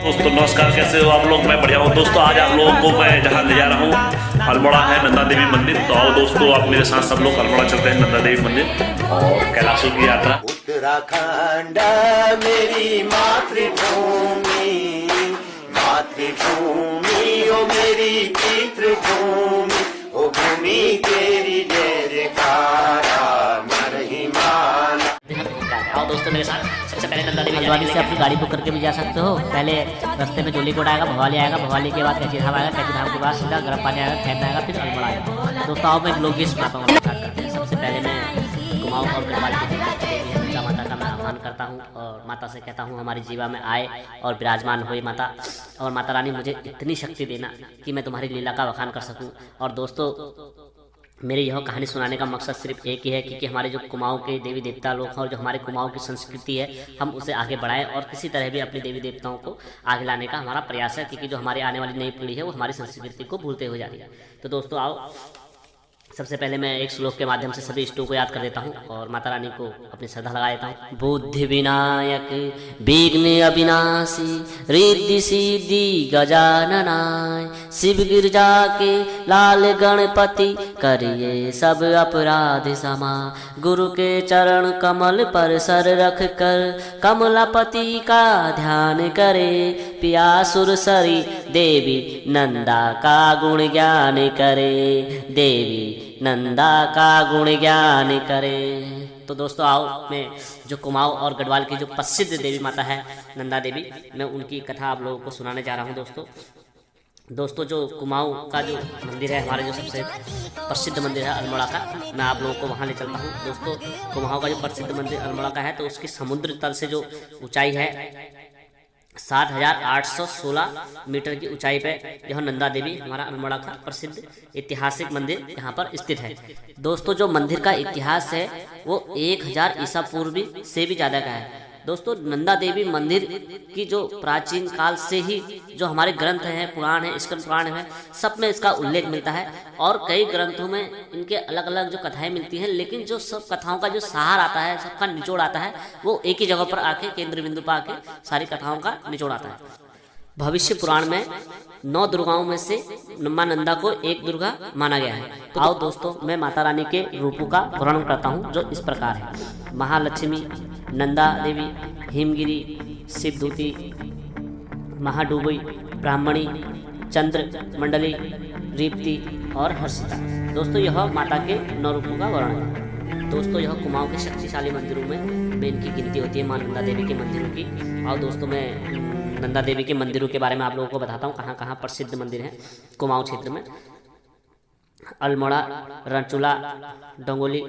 दोस्तों नमस्कार, कैसे हो आप लोग? मैं बढ़िया हूँ दोस्तों। आज आप लोगों को मैं जहाँ ले जा रहा हूँ, अल्मोड़ा है नंदा देवी मंदिर। तो आओ दोस्तों, आप मेरे साथ सब लोग अल्मोड़ा चलते हैं नंदा देवी मंदिर और कैलाशों की यात्रा। उत्तराखंड मेरी मातृभूमि, मातृभूमि ओ मेरी पितृभूमि, ओ भूमि तेरी जय जयकारा महिमान। आओ दोस्तों मेरे साथ। सबसे पहले नंदा देवी हल्द्वानी से अपनी गाड़ी बुक करके भी जा सकते हो। पहले रास्ते में जोलीकोट आएगा, भवाली आएगा, भवाली के बाद कैची धाम आएगा, कैची धाम के बाद सीधा गर्म पानी आएगा, खैर आएगा, फिर अल्मोड़ा आएगा। दोस्तों आओ मैं लोग सुनाता हूँ। सबसे पहले मैं कुमाऊँ और गढ़वाल की देवी है माता का मैं आह्वान करता हूँ और माता से कहता हूँ हमारी जीवा में आए और विराजमान हुई माता। और माता रानी मुझे इतनी शक्ति देना कि मैं तुम्हारी लीला का बखान कर सकूँ। और दोस्तों मेरी यह कहानी सुनाने का मकसद सिर्फ एक ही है कि हमारे जो कुमाऊँ के देवी देवता लोग हैं और जो हमारे कुमाऊँ की संस्कृति है, हम उसे आगे बढ़ाएं और किसी तरह भी अपने देवी देवताओं को आगे लाने का हमारा प्रयास है, क्योंकि जो हमारी आने वाली नई पीढ़ी है वो हमारी संस्कृति को भूलते हुए जा रही है। तो दोस्तों आओ, सबसे पहले मैं एक श्लोक के माध्यम से सभी इष्टों को याद कर देता हूँ और माता रानी को अपनी श्रद्धा लगा देता हूँ। बुद्धि विनायक विघ्न अविनाशी रिद्धि सिद्धि गजाननाय, शिव गिरजा के लाल गणपति करिए सब अपराध क्षमा, गुरु के चरण कमल पर सर रख कर कमलापति का ध्यान करे, पिया सुरसरी देवी नंदा का गुण ज्ञान करे, देवी नंदा का गुण ज्ञान करे। तो दोस्तों आओ, मैं जो कुमाऊँ और गढ़वाल की जो प्रसिद्ध देवी माता है नंदा देवी, मैं उनकी कथा आप लोगों को सुनाने जा रहा हूँ। दोस्तों जो कुमाऊँ का जो मंदिर है, हमारे जो सबसे प्रसिद्ध मंदिर है अल्मोड़ा का, मैं आप लोगों को वहाँ ले चलता हूँ। दोस्तों कुमाऊँ का जो प्रसिद्ध मंदिर अल्मोड़ा का है, तो उसकी समुद्र तल से जो ऊंचाई है 7,816 मीटर की ऊंचाई पे यह नंदा देवी हमारा अल्मोड़ा का प्रसिद्ध ऐतिहासिक मंदिर यहाँ पर स्थित है। दोस्तों जो मंदिर का इतिहास है वो 1000 ईसा पूर्व से भी ज़्यादा का है। दोस्तों नंदा देवी मंदिर की जो प्राचीन काल से ही जो हमारे ग्रंथ हैं, पुराण है, स्कंद पुराण है, सब में इसका उल्लेख मिलता है और कई ग्रंथों में इनके अलग अलग जो कथाएं मिलती हैं, लेकिन जो सब कथाओं का जो सार आता है, सबका निचोड़ आता है, वो एक ही जगह पर आके केंद्र बिंदु पर आके सारी कथाओं का निचोड़ आता है। भविष्य पुराण में 9 दुर्गाओं में से मां नंदा को एक दुर्गा माना गया है। तो आओ दोस्तों, मैं माता रानी के रूपों का वर्णन करता हूँ जो इस प्रकार है। महालक्ष्मी, नंदा देवी, हिमगिरी, शिवदूती, महाडूबी, ब्राह्मणी, चंद्र मंडली, रीप्ति और हर्षिता। दोस्तों यह माता के 9 रूपों का वर्णन है। दोस्तों यह कुमाऊँ के शक्तिशाली मंदिरों में इनकी गिनती होती है, मां नंदा देवी के मंदिरों की। और दोस्तों मैं नंदा देवी के मंदिरों के बारे में आप लोगों को बताता हूँ, कहाँ कहाँ प्रसिद्ध मंदिर हैं कुमाऊँ क्षेत्र में। अल्मोड़ा, रणचूला, डंगोली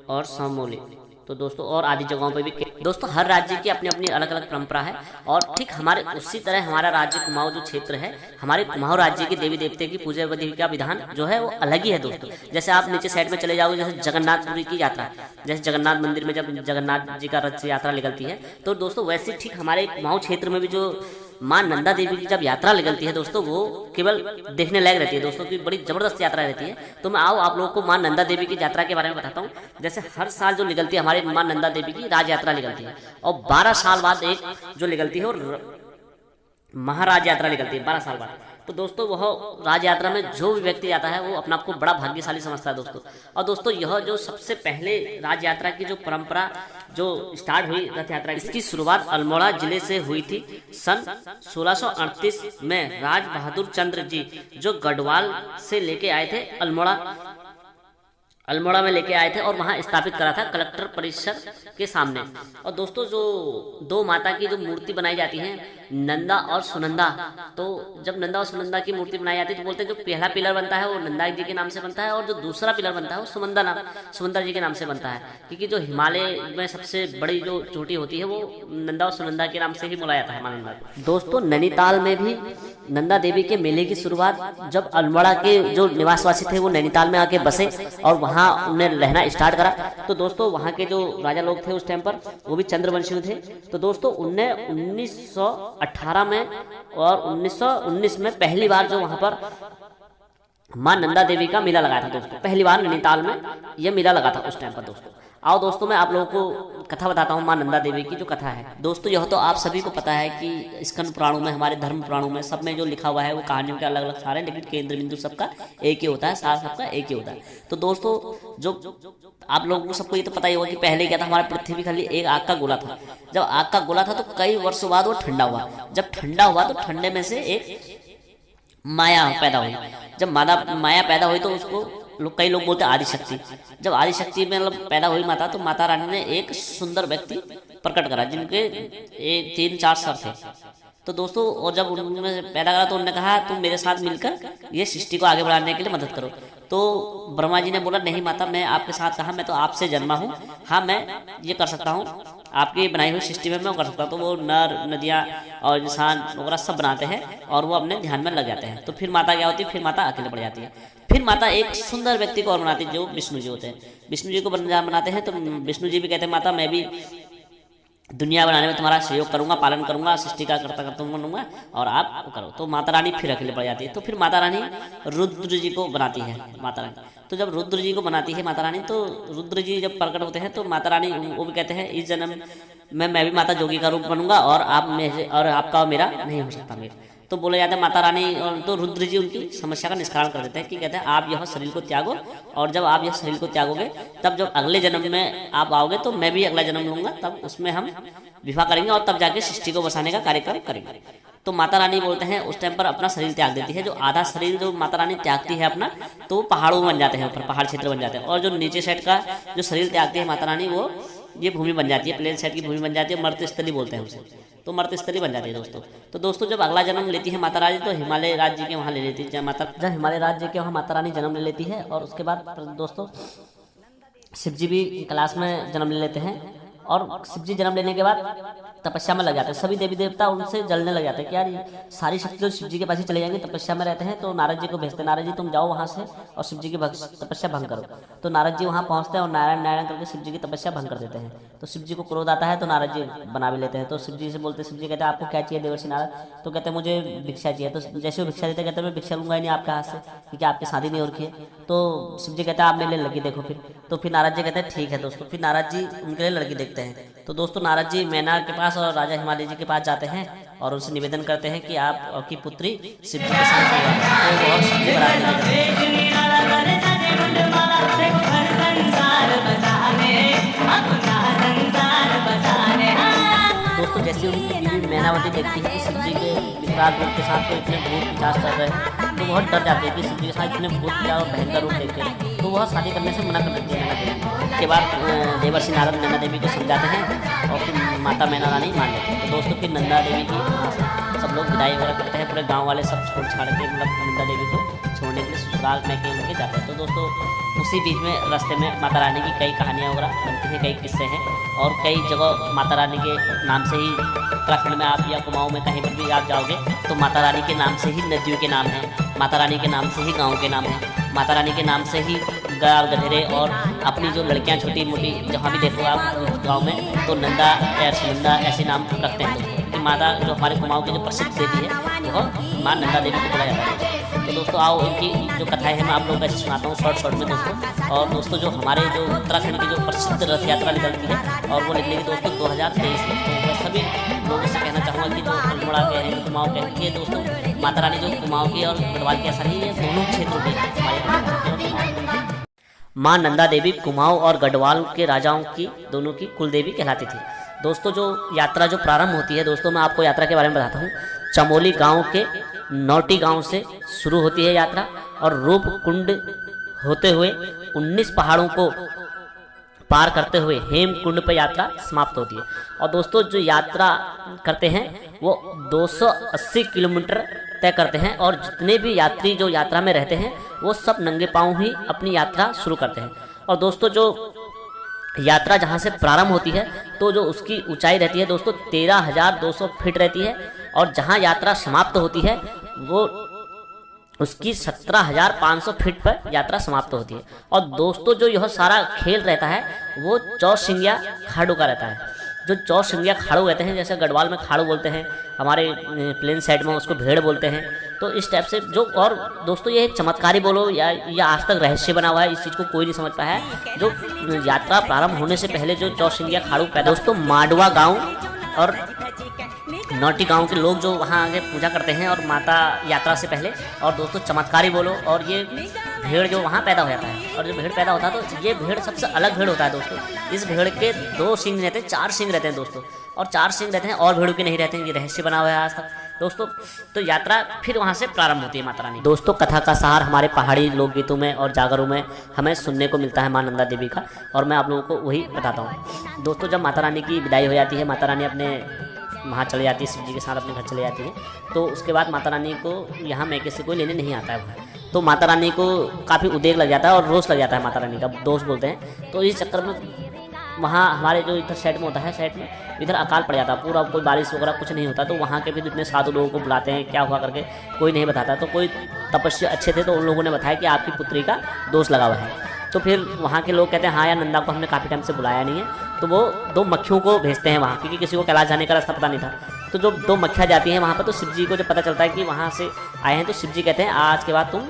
और समोली। तो दोस्तों और आदि जगहों पर भी। दोस्तों हर राज्य की अपनी अपनी अलग अलग परंपरा है और ठीक हमारे उसी तरह हमारा राज्य कुमाऊँ जो क्षेत्र है, हमारे कुमाऊँ राज्य के देवी देवते की पूजा विधि का विधान जो है वो अलग ही है। दोस्तों जैसे आप नीचे साइड में चले जाओगे, जैसे जगन्नाथपुरी की यात्रा, जैसे जगन्नाथ मंदिर में जब जगन्नाथ जी का रथ यात्रा निकलती है, तो दोस्तों वैसे ठीक हमारे कुमाऊँ क्षेत्र में भी जो मां नंदा देवी की जब यात्रा निकलती है दोस्तों, वो केवल देखने लायक रहती है दोस्तों, की बड़ी जबरदस्त यात्रा रहती है। तो मैं आओ आप लोगों को मां नंदा देवी की यात्रा के बारे में बताता हूँ। जैसे हर साल जो निकलती है हमारी मां नंदा देवी की राज यात्रा निकलती है और 12 साल बाद एक जो निकलती है और महाराज यात्रा निकलती है 12 साल बाद। तो दोस्तों वह राज यात्रा में जो भी व्यक्ति आता है वो अपने आप को बड़ा भाग्यशाली समझता है दोस्तों। और दोस्तों यह जो सबसे पहले राज यात्रा की जो परंपरा जो स्टार्ट हुई रथ यात्रा, इसकी शुरुआत अल्मोड़ा जिले से हुई थी। सन 1638 में राज बहादुर चंद्र जी जो गढ़वाल से लेके आए थे, अल्मोड़ा में लेके आए थे और वहां स्थापित करा था कलेक्टर परिसर के सामने। और दोस्तों जो 2 माता की जो मूर्ति बनाई जाती है, नंदा और सुनंदा, तो जब नंदा और सुनंदा की मूर्ति बनाई जाती है तो बोलते हैं जो पहला पिलर बनता है वो नंदा जी के नाम से बनता है और जो दूसरा पिलर बनता है वो सुमंदा जी के नाम से बनता है, क्योंकि जो हिमालय में सबसे बड़ी जो चोटी होती है वो नंदा और सुनंदा के नाम से ही बुलाया जाता है मां नंदा को। दोस्तों नैनीताल में भी नंदा देवी के मेले की शुरुआत जब अल्मोड़ा के जो निवासवासी थे वो नैनीताल में आके बसे और वहाँ उन्हें रहना स्टार्ट करा। तो दोस्तों वहाँ के जो राजा लोग थे उस टाइम पर वो भी चंद्रवंशी थे। तो दोस्तों उनने 1918 में और 1919 में पहली बार जो वहाँ पर मां नंदा देवी का मेला लगाया था दोस्तों, पहली बार नैनीताल में यह मेला लगा था उस टाइम पर दोस्तों। आओ दोस्तों मैं आप लोगों को कथा बताता हूँ माँ नंदा देवी की जो कथा है। दोस्तों यह तो आप सभी को पता है कि स्कंद पुराणों में, हमारे धर्म पुराणों में, सब में जो लिखा हुआ है वो कहानियों के अलग अलग सारे हैं, लेकिन केंद्र बिंदु सबका एक ही होता है, सार सबका एक ही होता है। तो दोस्तों जो आप लोगों को सबको ये तो पता ही होगा कि पहले क्या था, हमारा पृथ्वी खाली एक आग का गोला था। जब आग का गोला था तो कई वर्षों बाद वो ठंडा हुआ। जब ठंडा हुआ तो ठंडे में से एक माया पैदा हुई। जब माया पैदा हुई तो उसको कई लोग बोलते हैं आदिशक्ति। जब आदिशक्ति में मतलब पैदा हुई माता, तो माता रानी ने एक सुंदर व्यक्ति प्रकट करा जिनके 3-4 सर थे। तो दोस्तों और जब उन्होंने पैदा करा तो उन्होंने कहा तुम मेरे साथ मिलकर ये सृष्टि को आगे बढ़ाने के लिए मदद करो। तो ब्रह्मा जी ने बोला नहीं माता, मैं आपके साथ कहा, मैं तो आपसे जन्मा हूँ, हाँ मैं ये कर सकता हूँ, आपकी बनाई हुई सृष्टि में मैं कर सकता हूँ। तो वो नर नदियाँ और इंसान वगैरह सब बनाते हैं और वो अपने ध्यान में लग जाते हैं। तो फिर माता क्या होती है, फिर माता अकेले पड़ जाती है। फिर माता एक सुंदर व्यक्ति को और बनाती है जो विष्णु जी होते हैं। विष्णु जी को बनाते हैं तो विष्णु जी भी कहते हैं माता मैं भी दुनिया बनाने में तुम्हारा सहयोग करूंगा, पालन करूंगा, सृष्टि का करता बनूंगा और आप करो। तो माता रानी फिर अकेले पड़ जाती है। तो फिर माता रानी रुद्र जी को बनाती है माता रानी। तो जब रुद्र जी को बनाती है माता रानी, तो रुद्र जी जब प्रकट होते हैं तो माता रानी वो भी कहते हैं इस जन्म में मैं भी माता जोगी का रूप बनूंगा और आप में और आपका मेरा नहीं हो सकता मेरा। तो बोला जाता है माता रानी, तो रुद्र जी उनकी समस्या का निष्कारण कर देते हैं कि कहते हैं आप यह शरीर को त्यागो, और जब आप यह शरीर को त्यागोगे तब जब अगले जन्म में आप आओगे तो मैं भी अगला जन्म लूंगा, तब उसमें हम विवाह करेंगे और तब जाके सृष्टि को बसाने का कार्यक्रम करेंगे। तो माता रानी बोलते हैं उस टाइम पर अपना शरीर त्याग देती है। जो आधा शरीर जो माता रानी त्यागती है अपना, तो वो पहाड़ों में बन जाते हैं, ऊपर पहाड़ क्षेत्र बन जाते हैं, और जो नीचे साइड का जो शरीर त्यागती है माता रानी वो ये भूमि बन जाती है, प्लेन साइड की भूमि बन जाती है, मर्तस्थली बोलते हैं उसे। तो मर्तस्थली बन जाती है दोस्तों। तो दोस्तों जब अगला जन्म लेती है माता रानी तो हिमालय राज्य के वहाँ ले लेती है जब हिमालय राज्य के वहाँ माता रानी जन्म ले लेती है। और उसके बाद दोस्तों शिव जी भी कैलाश में जन्म ले लेते हैं, और शिव जी जन्म लेने के बाद तपस्या में लग जाते हैं। सभी देवी देवता उनसे जलने लग जाते हैं कि यार ये सारी शक्ति तो शिव जी के पास ही चले जाएंगे, तपस्या में रहते हैं। तो नारद जी को भेजते हैं, नारद जी तुम जाओ वहाँ से और शिव जी की तपस्या भंग करो। तो नारद जी वहाँ पहुँचते हैं और नारायण नारायण करके शिव जी की तपस्या भंग कर देते हैं। तो शिव जी को क्रोध आता है तो नारद जी बना भी लेते हैं। तो शिव जी से बोलते, शिव जी कहते हैं आपको क्या चाहिए देवर्षि नारद? तो कहते हैं मुझे भिक्षा चाहिए। तो जैसे वो भिक्षा देते कहते हैं मैं भिक्षा लूंगा ही नहीं आपके हाथ से, क्योंकि आपकी शादी नहीं हो रखी है। तो शिव जी कहते हैं आप मेरे लिए लड़की देखो फिर। तो फिर नारद जी कहते हैं ठीक है दोस्तों। फिर नारद जी उनके लिए लड़की देखते हैं। तो दोस्तों नारद जी मैना के पास और राजा हिमालय जी के पास जाते हैं और उनसे निवेदन करते हैं कि आप आपकी पुत्री शिव जी के साथ दोस्तों जैसे उनकी बीवी मैनावती देखती है कि शिव जी के विकराल रूप के साथ तो इतने भूत पिशाच चल रहे हैं, तो बहुत डर जाते हैं कि शिव जी के साथ इतने भूत पिशाच और भयंकर रूप देखते हैं। तो वह शादी करने से मना कर देती है मैना देवी। के बाद देवर्षि नारद मैना देवी को समझाते हैं और फिर माता मैना रानी मान लेते हैं। तो दोस्तों फिर नंदा देवी की वहाँ से सब लोग विदाई वगैरह करते हैं, पूरे गाँव वाले सब छोड़ छाड़ के मतलब नंदा देवी को छोड़ने के लिए ससुराल में के लेके जाते हैं। तो दोस्तों उसी बीच में रास्ते में माता रानी की कई कहानियाँ वगैरह बनती हैं, कई किस्से हैं, और कई जगह माता रानी के नाम से ही उत्तराखंड में आप या कुमाऊँ में कहीं पर भी आप जाओगे तो माता रानी के नाम से ही नदियों के नाम हैं, माता रानी के नाम से ही गाँव के नाम हैं, माता रानी के नाम से ही गाय गधेरे और अपनी जो लड़कियां छोटी मोटी जहाँ भी देखो आप गांव में तो नंदा या सुनंदा ऐसे नाम रखते हैं। क्योंकि माता जो हमारे कुमाऊँ की जो प्रसिद्ध देवी है वो माँ नंदा देवी को बोला जाता है। तो दोस्तों आओ इनकी जो कथाएं हैं मैं आप लोगों को ऐसे सुनाता हूँ शॉर्ट में दोस्तों। और दोस्तों जो हमारे जो उत्तराखंड की जो प्रसिद्ध रथ यात्रा निकलती है और वो निकलेगी दोस्तों 2023 में। तो मैं सभी लोगों से कहना चाहूँगा कि जो अल्मोड़ा के हैं, कुमाऊँ के हैं, ये दोस्तों माता रानी जो कुमाऊँ की और गढ़वाल की ऐसा नहीं है, दोनों क्षेत्रों के माँ नंदा देवी कुमाऊँ और गढ़वाल के राजाओं की दोनों की कुल देवी कहलाती थी। दोस्तों जो यात्रा जो प्रारंभ होती है दोस्तों मैं आपको यात्रा के बारे में बताता हूँ। चमोली गांव के नौटी गांव से शुरू होती है यात्रा और रूप कुंड होते हुए 19 पहाड़ों को पार करते हुए हेम कुंड पर यात्रा समाप्त होती है। और दोस्तों जो यात्रा करते हैं वो 280 किलोमीटर तय करते हैं, और जितने भी यात्री जो यात्रा में रहते हैं वो सब नंगे पांव ही अपनी यात्रा शुरू करते हैं। और दोस्तों जो यात्रा जहाँ से प्रारंभ होती है तो जो उसकी ऊंचाई रहती है दोस्तों 13,200 फीट रहती है, और जहाँ यात्रा समाप्त होती है वो उसकी 17,500 फीट पर यात्रा समाप्त होती है। और दोस्तों जो यह सारा खेल रहता है वो चौसिंगिया खाड़ू का रहता है। जो चौसिंगिया खाड़ू कहते हैं, जैसे गढ़वाल में खाड़ू बोलते हैं, हमारे प्लेन साइड में उसको भेड़ बोलते हैं। तो इस टाइप से जो, और दोस्तों ये एक चमत्कारी बोलो या आज तक रहस्य बना हुआ है, इस चीज़ को कोई नहीं समझ पाया है। जो यात्रा प्रारंभ होने से पहले जो चौसिंगिया खाड़ू पैदा, दोस्तों माडवा गाँव और नौटी गांव के लोग जो वहाँ आगे पूजा करते हैं और माता यात्रा से पहले। और दोस्तों चमत्कारी बोलो, और ये भेड़ जो वहाँ पैदा हो जाता है, और जो भेड़ पैदा होता है तो ये भेड़ सबसे अलग भेड़ होता है दोस्तों। इस भेड़ के 2 सींग रहते हैं, 4 सींग रहते हैं दोस्तों, और 4 सींग रहते हैं और भेड़ों के नहीं रहते हैं। ये रहस्य बना हुआ है आज तक दोस्तों। तो यात्रा फिर वहाँ से प्रारंभ होती है माता रानी। दोस्तों कथा का सार हमारे पहाड़ी लोकगीतों में और जागरों में हमें सुनने को मिलता है माँ नंदा देवी का, और मैं आप लोगों को वही बताता हूँ दोस्तों। जब माता रानी की विदाई हो जाती है, माता रानी अपने वहाँ चले जाती है, शिव जी के साथ अपने घर चले जाती है, तो उसके बाद माता रानी को यहाँ मैके से कोई लेने नहीं आता है वहाँ। तो माता रानी को काफ़ी उद्वेग लग जाता है और रोष लग जाता है, माता रानी का दोष बोलते हैं। तो इस चक्कर में वहाँ हमारे जो इधर साइड में होता है, साइड में इधर अकाल पड़ जाता है पूरा, कोई बारिश वगैरह कुछ नहीं होता। तो वहाँ के भी इतने साधु लोगों को बुलाते हैं, क्या हुआ करके कोई नहीं बताता। तो कोई तपस्या अच्छे थे तो उन लोगों ने बताया कि आपकी पुत्री का दोष लगा हुआ है। तो फिर वहाँ के लोग कहते हैं हाँ यार, नंदा को हमने काफ़ी टाइम से बुलाया नहीं है। तो वो 2 मक्खियों को भेजते हैं वहाँ, क्योंकि किसी को कैलाश जाने का रास्ता पता नहीं था। तो जो 2 मक्खियाँ जाती हैं वहाँ पर, तो शिव जी को जब पता चलता है कि वहाँ से आए हैं, तो शिव जी कहते हैं आज के बाद तुम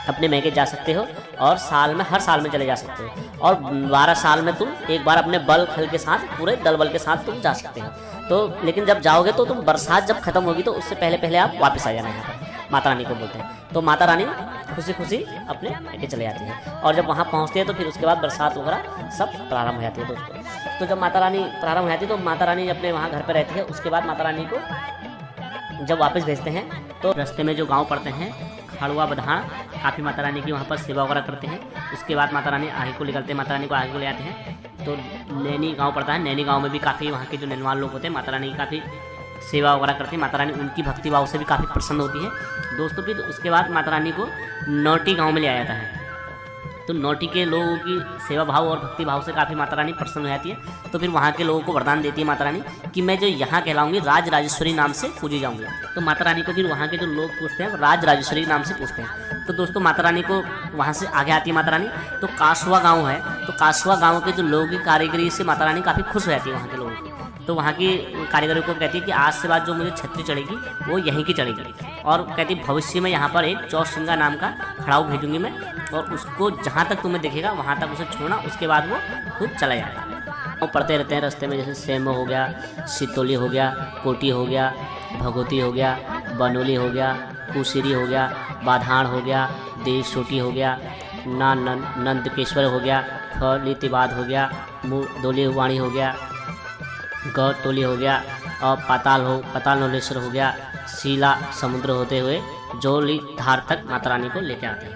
अपने मैके जा सकते हो, और साल में हर साल में चले जा सकते हो, और 12 साल में तुम एक बार अपने बल खल के साथ, पूरे दल बल के साथ तुम जा सकते हो। तो लेकिन जब जाओगे तो तुम बरसात जब खत्म होगी तो उससे पहले पहले आप वापस आ जाना यहाँ पर, माता रानी को बोलते हैं। तो माता रानी खुशी खुशी अपने मैके चले जाती है, और जब वहाँ पहुँचती है तो फिर उसके बाद बरसात वगैरह सब प्रारंभ हो जाती है दोस्तों। तो जब माता रानी प्रारंभ हो जाती है तो माता रानी अपने वहाँ घर पर रहती है। उसके बाद माता रानी को जब वापस भेजते हैं तो रास्ते में जो गाँव पड़ते हैं खड़ुआ बधान, काफ़ी माता रानी की वहाँ पर सेवा वगैरह करते हैं। उसके बाद माता रानी आगे को निकलते हैं, माता रानी को आगे को ले आते हैं। तो नैनी गांव पड़ता है, नैनी गांव में भी काफ़ी वहाँ के जो नैनवाल लोग होते हैं माता रानी की काफ़ी सेवा वगैरह करते हैं। माता रानी उनकी भक्ति भाव से भी काफ़ी प्रसन्न होती है दोस्तों। फिर उसके बाद माता रानी को नौटी गाँव में ले आया जाता है। तो नौटी के लोगों की सेवा भाव और भक्ति भाव से काफ़ी माता रानी प्रसन्न हो जाती है। तो फिर वहाँ के लोगों को वरदान देती है माता रानी कि मैं जो यहाँ कहलाऊंगी राज राजेश्वरी नाम से पूजी जाऊँगी। तो माता रानी को फिर वहाँ के जो लोग पूछते हैं राज राजेश्वरी नाम से पूछते हैं। तो दोस्तों माता रानी को वहाँ से आगे आती है माता रानी। तो कासवा गाँव है, तो कासवा गाँव के जो लोगों की कारीगरी से माता रानी काफ़ी खुश हो जाती है वहाँ के लोगों की। तो वहाँ की कारीगरों को कहती है कि आज से बाद जो मुझे छतरी चढ़ेगी वो यहीं की चढ़ेगी, और कहती भविष्य में यहाँ पर एक चौसिंगा नाम का खड़ाऊ भेजूंगी मैं, और उसको जहाँ तक तुम्हें दिखेगा वहाँ तक उसे छोड़ना, उसके बाद वो खुद चला जाएगा। वो पढ़ते रहते हैं रास्ते में, जैसे सेमो हो गया, सितोली हो गया, कोटी हो गया, भगवती हो गया, बनोली हो गया, कुशीरी हो गया, बाधान हो गया, देश छोटी हो गया, नंदकेश्वर हो गया, फलितिबाद हो गया, दोली वाणी हो गया, गौर टोली हो गया, और पाताल नौलेश्वर हो गया, शीला समुद्र होते हुए जोली धार तक माता रानी को लेकर आते हैं।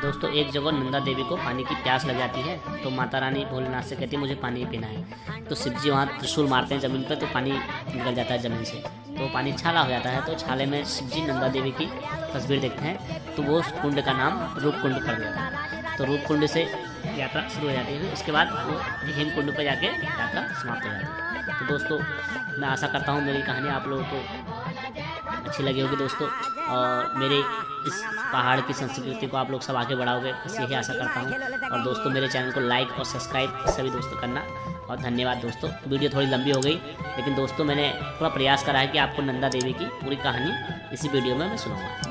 दोस्तों एक जगह नंदा देवी को पानी की प्यास लग जाती है, तो माता रानी भोलेनाथ से कहती है मुझे पानी पीना है। तो शिव जी वहाँ त्रिशूल मारते हैं ज़मीन पर, तो पानी निकल जाता है ज़मीन से, तो पानी छाला हो जाता है। तो छाले में शिव जी नंदा देवी की तस्वीर देखते हैं, तो वो उस कुंड का नाम रूप कुंड पड़ जाता है। तो रूप कुंड से यात्रा शुरू हो जाती है, उसके बाद वो हेम कुंड पर जाके यात्रा समाप्त हो जाती है। तो दोस्तों मैं आशा करता हूँ मेरी कहानी आप लोगों को अच्छी लगी होगी दोस्तों, और मेरे इस पहाड़ की संस्कृति को आप लोग सब आगे बढ़ाओगे, बस यही आशा करता हूँ। और दोस्तों मेरे चैनल को लाइक और सब्सक्राइब सभी दोस्तों करना, और धन्यवाद दोस्तों। वीडियो थोड़ी लंबी हो गई, लेकिन दोस्तों मैंने पूरा प्रयास करा है कि आपको नंदा देवी की पूरी कहानी इसी वीडियो में मैं सुनाऊंगा।